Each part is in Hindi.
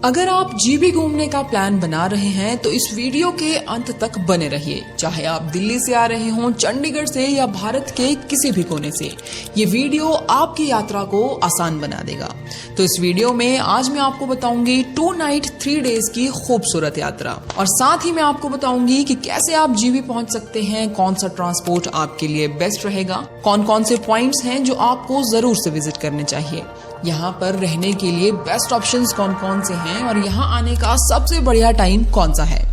अगर आप जीबी घूमने का प्लान बना रहे हैं तो इस वीडियो के अंत तक बने रहिए। चाहे आप दिल्ली से आ रहे हों, चंडीगढ़ से या भारत के किसी भी कोने से, ये वीडियो आपकी यात्रा को आसान बना देगा। तो इस वीडियो में आज मैं आपको बताऊंगी 2 नाइट 3 डेज की खूबसूरत यात्रा, और साथ ही मैं आपको बताऊंगी कि कैसे आप जीबी पहुंच सकते हैं, कौन सा ट्रांसपोर्ट आपके लिए बेस्ट रहेगा, कौन कौन से पॉइंट्स हैं जो आपको जरूर से विजिट करने चाहिए, यहाँ पर रहने के लिए बेस्ट ऑप्शंस कौन कौन से हैं और यहाँ आने का सबसे बढ़िया टाइम कौन सा है।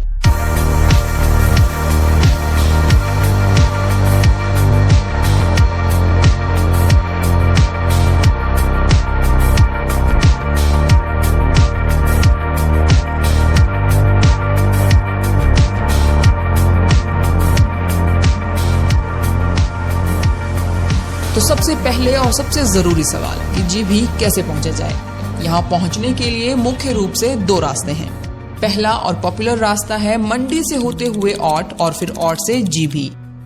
तो सबसे पहले और सबसे जरूरी सवाल कि जीबी कैसे पहुंचा जाए। यहाँ पहुंचने के लिए मुख्य रूप से 2 रास्ते हैं। पहला और पॉपुलर रास्ता है मंडी से होते हुए औट और फिर औट से जीबी।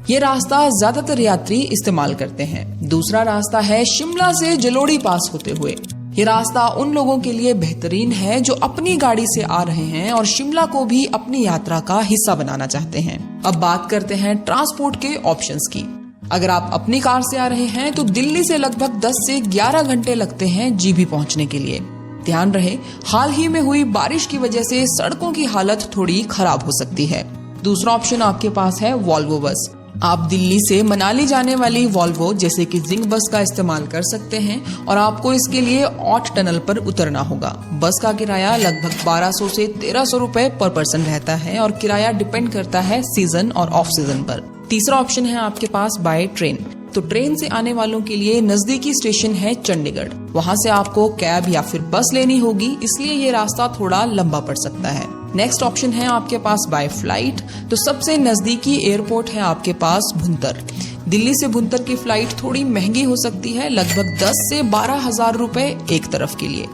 ये रास्ता ज्यादातर यात्री इस्तेमाल करते हैं। दूसरा रास्ता है शिमला से जलोड़ी पास होते हुए। ये रास्ता उन लोगों के लिए बेहतरीन है जो अपनी गाड़ी से आ रहे हैं और शिमला को भी अपनी यात्रा का हिस्सा बनाना चाहते हैं। अब बात करते हैं ट्रांसपोर्ट के ऑप्शंस की। अगर आप अपनी कार से आ रहे हैं तो दिल्ली से लगभग 10 से 11 घंटे लगते हैं जीबी पहुंचने के लिए। ध्यान रहे, हाल ही में हुई बारिश की वजह से सड़कों की हालत थोड़ी खराब हो सकती है। दूसरा ऑप्शन आपके पास है वॉल्वो बस। आप दिल्ली से मनाली जाने वाली वॉल्वो जैसे कि जिंक बस का इस्तेमाल कर सकते हैं और आपको इसके लिए औट टनल पर उतरना होगा। बस का किराया लगभग 1200 से 1300 रुपए पर पर्सन रहता है और किराया डिपेंड करता है सीजन और ऑफ सीजन पर। तीसरा ऑप्शन है आपके पास बाय ट्रेन। तो ट्रेन से आने वालों के लिए नजदीकी स्टेशन है चंडीगढ़। वहाँ से आपको कैब या फिर बस लेनी होगी, इसलिए ये रास्ता थोड़ा लंबा पड़ सकता है। नेक्स्ट ऑप्शन है आपके पास बाय फ्लाइट। तो सबसे नजदीकी एयरपोर्ट है आपके पास भुंतर। दिल्ली से भुंतर की फ्लाइट थोड़ी महंगी हो सकती है, लगभग 10 से 12 हजार रुपए एक तरफ के लिए।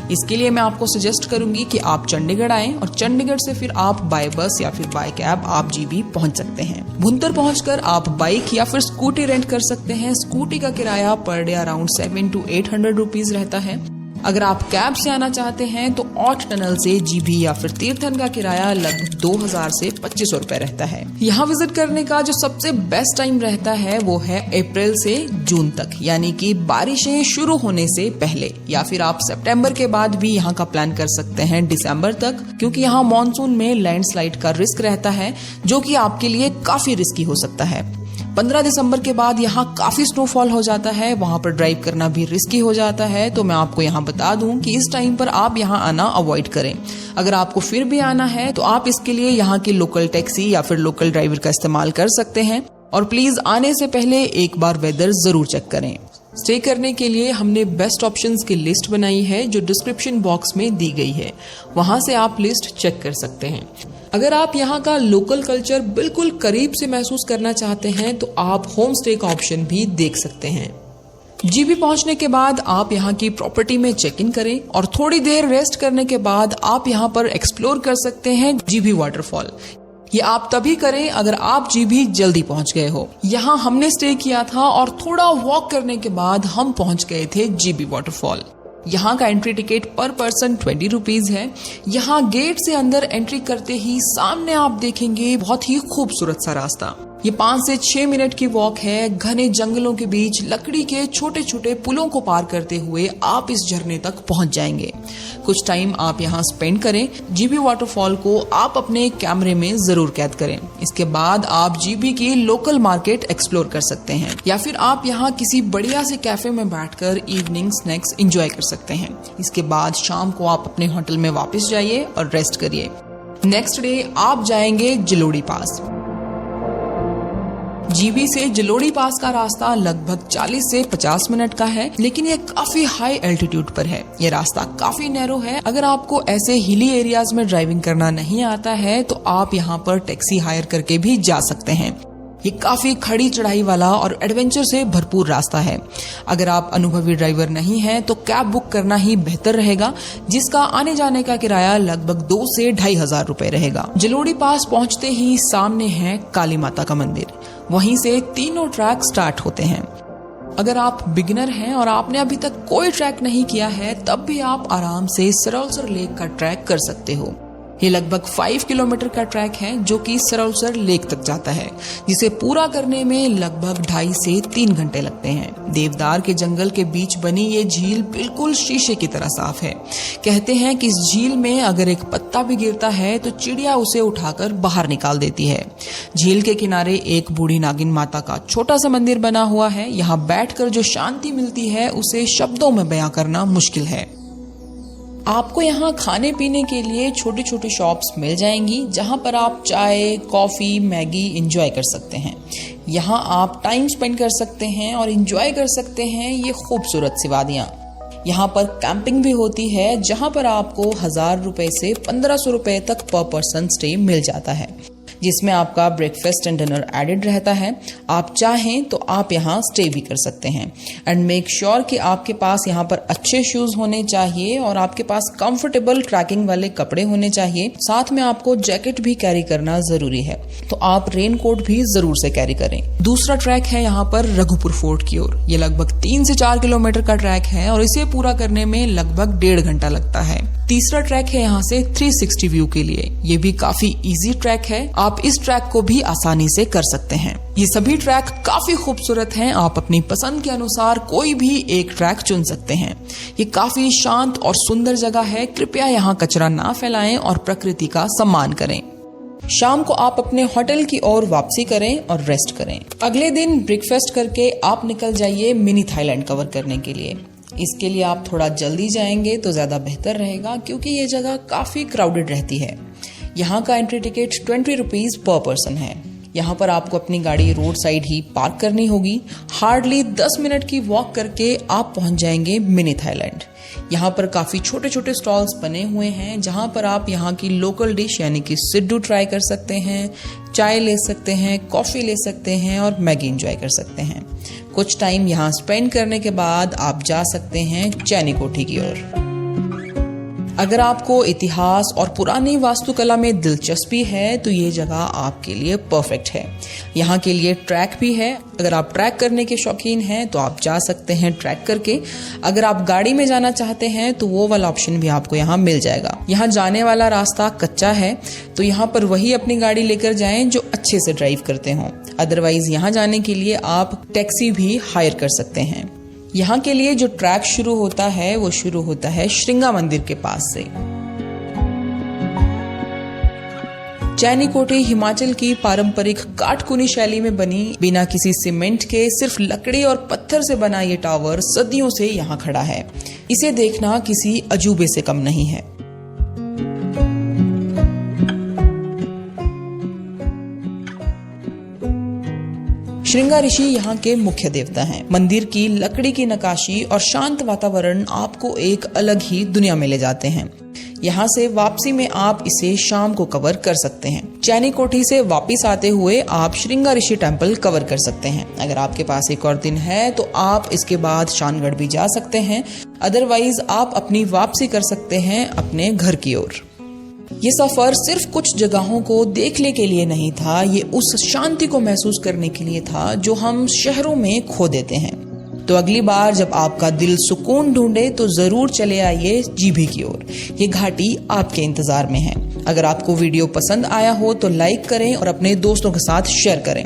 इसके लिए मैं आपको सजेस्ट करूंगी कि आप चंडीगढ़ आएं और चंडीगढ़ से फिर आप बाय बस या फिर बाय कैब आप जीबी पहुंच सकते हैं। भुंतर पहुंचकर आप बाइक या फिर स्कूटी रेंट कर सकते हैं। स्कूटी का किराया per day around 700 to 800 rupees रहता है। अगर आप कैब से आना चाहते हैं तो औट टनल से जीबी या फिर तीर्थन का किराया लगभग 2000 से 2500 रुपए रहता है। यहाँ विजिट करने का जो सबसे बेस्ट टाइम रहता है वो है अप्रैल से जून तक, यानी कि बारिशें शुरू होने से पहले, या फिर आप सितंबर के बाद भी यहाँ का प्लान कर सकते हैं दिसंबर तक, क्योंकि यहाँ मॉनसून में लैंडस्लाइड का रिस्क रहता है जो कि आपके लिए काफी रिस्की हो सकता है। 15 दिसंबर के बाद यहाँ काफी स्नोफॉल हो जाता है, वहाँ पर ड्राइव करना भी रिस्की हो जाता है। तो मैं आपको यहाँ बता दूं कि इस टाइम पर आप यहाँ आना अवॉइड करें। अगर आपको फिर भी आना है तो आप इसके लिए यहाँ की लोकल टैक्सी या फिर लोकल ड्राइवर का इस्तेमाल कर सकते हैं। और प्लीज आने से पहले एक बार वेदर जरूर चेक करें। स्टे करने के लिए हमने बेस्ट ऑप्शंस की लिस्ट बनाई है जो डिस्क्रिप्शन बॉक्स में दी गई है, वहां से आप लिस्ट चेक कर सकते हैं। अगर आप यहाँ का लोकल कल्चर बिल्कुल करीब से महसूस करना चाहते हैं तो आप होम स्टे का ऑप्शन भी देख सकते हैं। जीबी पहुंचने के बाद आप यहाँ की प्रॉपर्टी में चेक इन करें और थोड़ी देर रेस्ट करने के बाद आप यहाँ पर एक्सप्लोर कर सकते हैं जीबी वाटरफॉल। ये आप तभी करें अगर आप जीबी जल्दी पहुंच गए हो। यहाँ हमने स्टे किया था और थोड़ा वॉक करने के बाद हम पहुंच गए थे जीबी वाटरफॉल। यहाँ का एंट्री टिकट पर पर्सन 20 रुपीज है। यहाँ गेट से अंदर एंट्री करते ही सामने आप देखेंगे बहुत ही खूबसूरत सा रास्ता। ये 5 से 6 मिनट की वॉक है। घने जंगलों के बीच लकड़ी के छोटे छोटे पुलों को पार करते हुए आप इस झरने तक पहुंच जाएंगे। कुछ टाइम आप यहाँ स्पेंड करें। जीबी वाटरफॉल को आप अपने कैमरे में जरूर कैद करें। इसके बाद आप जीबी की लोकल मार्केट एक्सप्लोर कर सकते हैं, या फिर आप यहाँ किसी बढ़िया से कैफे में बैठकर इवनिंग स्नैक्स एंजॉय कर सकते हैं। इसके बाद शाम को आप अपने होटल में वापस जाइए और रेस्ट करिए। नेक्स्ट डे आप जाएंगे जलोड़ी पास। जीबी से जलोड़ी पास का रास्ता लगभग 40 से 50 मिनट का है, लेकिन ये काफी हाई एल्टीट्यूड पर है। ये रास्ता काफी नैरो है। अगर आपको ऐसे हिली एरियाज में ड्राइविंग करना नहीं आता है तो आप यहाँ पर टैक्सी हायर करके भी जा सकते हैं। ये काफी खड़ी चढ़ाई वाला और एडवेंचर से भरपूर रास्ता है। अगर आप अनुभवी ड्राइवर नहीं हैं तो कैब बुक करना ही बेहतर रहेगा, जिसका आने जाने का किराया लगभग 2 से 2500 रुपए रहेगा। जलोड़ी पास पहुंचते ही सामने है काली माता का मंदिर। वहीं से तीनों ट्रैक स्टार्ट होते हैं। अगर आप बिगिनर हैं और आपने अभी तक कोई ट्रैक नहीं किया है, तब भी आप आराम से सरौलसर लेक का ट्रैक कर सकते हो। ये लगभग 5 किलोमीटर का ट्रैक है जो कि सरौलसर लेक तक जाता है, जिसे पूरा करने में लगभग 2.5 से 3 घंटे लगते हैं। देवदार के जंगल के बीच बनी ये झील बिल्कुल शीशे की तरह साफ है। कहते हैं कि इस झील में अगर एक पत्ता भी गिरता है तो चिड़िया उसे उठाकर बाहर निकाल देती है। झील के किनारे एक बूढ़ी नागिन माता का छोटा सा मंदिर बना हुआ है। यहाँ बैठकर जो शांति मिलती है उसे शब्दों में बयां करना मुश्किल है। आपको यहाँ खाने पीने के लिए छोटी छोटी शॉप्स मिल जाएंगी, जहाँ पर आप चाय, कॉफी, मैगी एंजॉय कर सकते हैं। यहाँ आप टाइम स्पेंड कर सकते हैं और एंजॉय कर सकते हैं ये खूबसूरत सी वादियाँ। यहाँ पर कैंपिंग भी होती है, जहाँ पर आपको 1000 रुपए से 1500 रुपए तक पर पर्सन स्टे मिल जाता है, जिसमें आपका ब्रेकफास्ट एंड डिनर एडेड रहता है। आप चाहें तो आप यहाँ स्टे भी कर सकते हैं। एंड मेक श्योर कि आपके पास यहाँ पर अच्छे शूज होने चाहिए और आपके पास कंफर्टेबल ट्रैकिंग वाले कपड़े होने चाहिए। साथ में आपको जैकेट भी कैरी करना जरूरी है, तो आप रेन कोट भी जरूर से कैरी करें। दूसरा ट्रैक है यहाँ पर रघुपुर फोर्ट की ओर। ये लगभग 3 से 4 किलोमीटर का ट्रैक है और इसे पूरा करने में लगभग 1.5 घंटा लगता है। तीसरा ट्रैक है यहाँ से 360 व्यू के लिए। ये भी काफी इजी ट्रैक है, आप इस ट्रैक को भी आसानी से कर सकते हैं। ये सभी ट्रैक काफी खूबसूरत हैं, आप अपनी पसंद के अनुसार कोई भी एक ट्रैक चुन सकते हैं। ये काफी शांत और सुंदर जगह है। कृपया यहाँ कचरा ना फैलाएं और प्रकृति का सम्मान करें। शाम को आप अपने होटल की ओर वापसी करें और रेस्ट करें। अगले दिन ब्रेकफास्ट करके आप निकल जाइए मिनी थाईलैंड कवर करने के लिए। इसके लिए आप थोड़ा जल्दी जाएंगे तो ज्यादा बेहतर रहेगा, क्योंकि ये जगह काफी क्राउडेड रहती है। यहाँ का entry ticket 20 rupees per person है। यहाँ पर आपको अपनी गाड़ी रोड साइड ही पार्क करनी होगी। हार्डली 10 मिनट की वॉक करके आप पहुंच जाएंगे मिनी थाईलैंड। यहाँ पर काफी छोटे छोटे स्टॉल्स बने हुए हैं, जहाँ पर आप यहाँ की लोकल डिश यानी कि सिड्डू ट्राई कर सकते हैं, चाय ले सकते हैं, कॉफी ले सकते हैं और मैगी एंजॉय कर सकते हैं। कुछ टाइम यहाँ स्पेंड करने के बाद आप जा सकते हैं चैनी कोठी की ओर। अगर आपको इतिहास और पुरानी वास्तुकला में दिलचस्पी है तो ये जगह आपके लिए परफेक्ट है। यहाँ के लिए ट्रैक भी है। अगर आप ट्रैक करने के शौकीन हैं तो आप जा सकते हैं ट्रैक करके। अगर आप गाड़ी में जाना चाहते हैं तो वो वाला ऑप्शन भी आपको यहाँ मिल जाएगा। यहाँ जाने वाला रास्ता कच्चा है, तो यहाँ पर वही अपनी गाड़ी लेकर जाएं जो अच्छे से ड्राइव करते हों। अदरवाइज यहाँ जाने के लिए आप टैक्सी भी हायर कर सकते हैं। यहाँ के लिए जो ट्रैक शुरू होता है वो शुरू होता है श्रृंगा मंदिर के पास से। चैनी कोठी हिमाचल की पारंपरिक काटकुनी शैली में बनी, बिना किसी सीमेंट के सिर्फ लकड़ी और पत्थर से बना ये टावर सदियों से यहाँ खड़ा है। इसे देखना किसी अजूबे से कम नहीं है। श्रृंगा ऋषि यहाँ के मुख्य देवता हैं। मंदिर की लकड़ी की नक्काशी और शांत वातावरण आपको एक अलग ही दुनिया में ले जाते हैं। यहाँ से वापसी में आप इसे शाम को कवर कर सकते हैं। चैनी कोठी से वापस आते हुए आप श्रृंगा ऋषि टेम्पल कवर कर सकते हैं। अगर आपके पास एक और दिन है तो आप इसके बाद शानगढ़ भी जा सकते हैं। अदरवाइज आप अपनी वापसी कर सकते हैं अपने घर की ओर। ये सफर सिर्फ कुछ जगहों को देखने के लिए नहीं था, ये उस शांति को महसूस करने के लिए था जो हम शहरों में खो देते हैं। तो अगली बार जब आपका दिल सुकून ढूंढे तो जरूर चले आइए जीभी की ओर। ये घाटी आपके इंतजार में है। अगर आपको वीडियो पसंद आया हो तो लाइक करें और अपने दोस्तों के साथ शेयर करें।